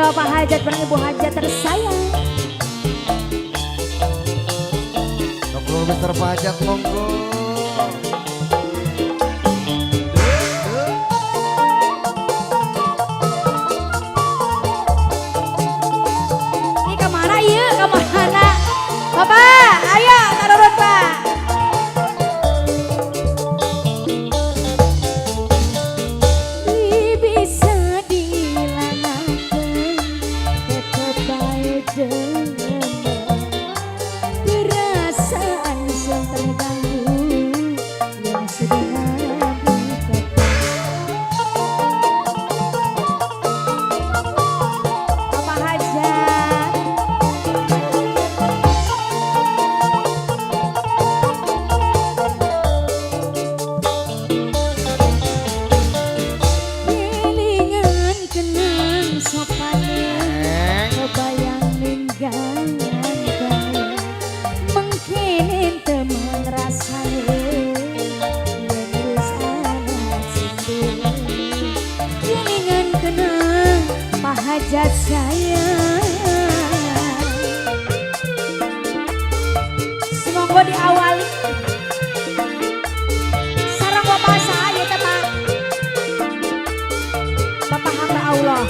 Bapak Hajat bareng Ibu Hajat tersayang. Monggo Mister Hajat monggo. Ini kemana ya? Kemana? Bapak, ayo turun Pak. Bisa dilanangkan tetap baik dengan perasaan yang terganggu yang sedang Bapak Hajat. Kelingan kenang sopane kebayang ninggalan kaya mungkin ente mengrasane yen wis ana sindu. Kelingan kenang Pak Hajat sayang. Semoga diawali sarang bapak saya teman Bapak hamba Allah.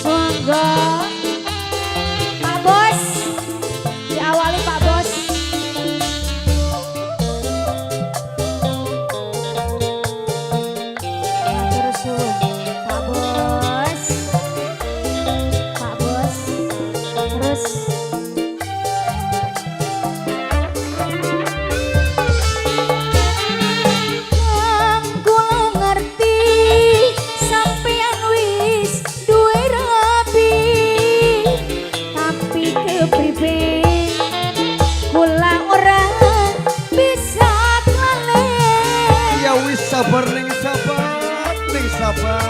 Monggo Pak Bos, diawali Pak Bos. Matur suwun Pak Bos. Pak Bos. Terus yang kula ngerti sampeyan wis duwe rapi, tapi kepribe kula ora bisa kelalen. Ya wis sabar ning sabar, ning sabar.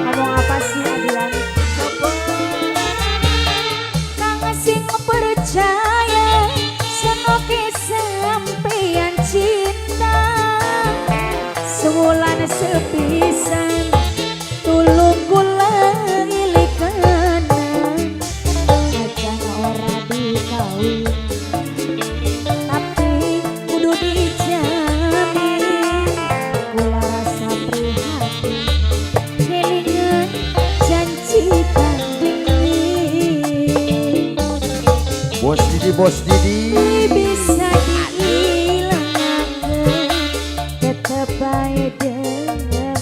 Ngomong apa sih Adilan? Kang sing percaya senoke sampeyan cinta sewulan sepisan tulung kula ilikanan aja ora dikawin tapi kudu dijamin kula rasa prihatin kelingan janji kang wingi. Bos Didi. Bisa dihilangkan tetap baik dengan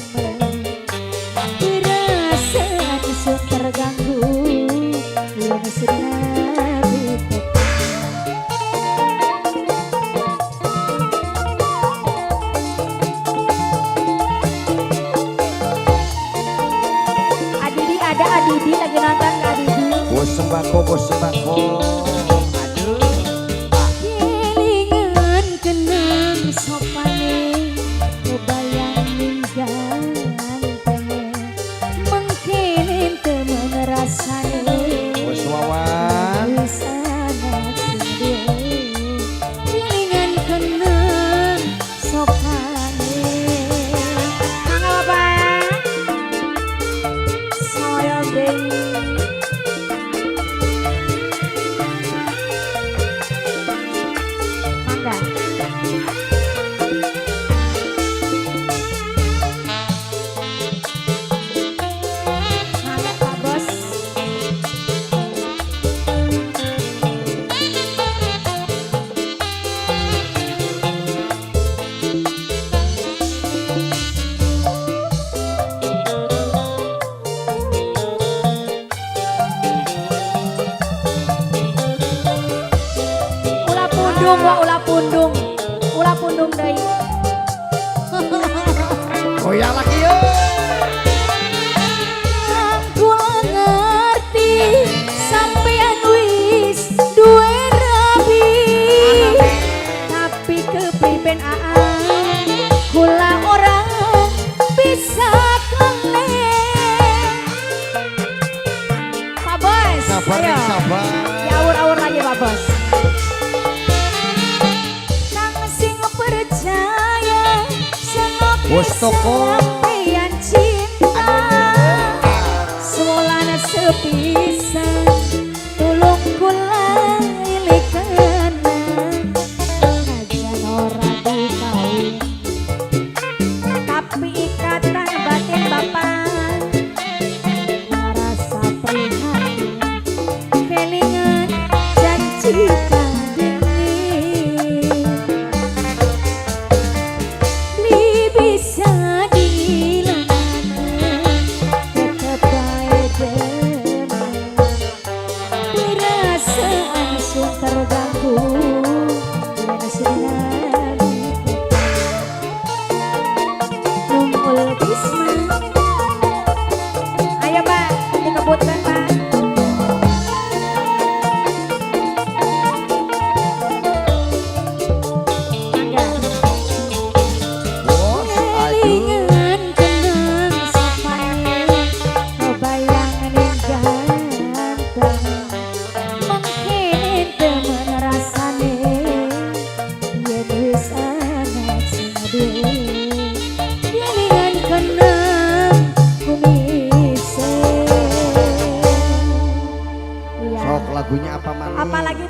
perasaan yang terganggu yang sedang Adidi ada Adidi lagi nonton Kak Adidi. Bos sembako, bos sembako. Aduh. Kelingan kenang sopane kebayang ninggalan pengen mungkin ente mengrasane Bos Wawan. wis ana sendiri. Kelingan kenang sopane mangga Bapak saya deui. Mangga. Mangga Pak Bos. Ulah pundung, wah ulah pundung. Ulah pundung deui. Goyang lagi yo. Kula ngerti sampeyan wis duwe rapi, tapi kepriben kula ora bisa kelalen. Pak Bos, Sabar, ayo sabar. diawur-awur lagi Pak Bos. Bos toko sampeyan cinta semulanya sepisan tulung kula ilikeun najan ora dikawin tapi ikatan batin bapak rasa prihatin kelingan janji terganggu numpul bisma ayo pak dikebutkan pak bos aduh kelingan kenang sapane kebayangan yang ganteng mungkin temen rasane yen wis ana sing kelingan kenang kumise sok lagunya apa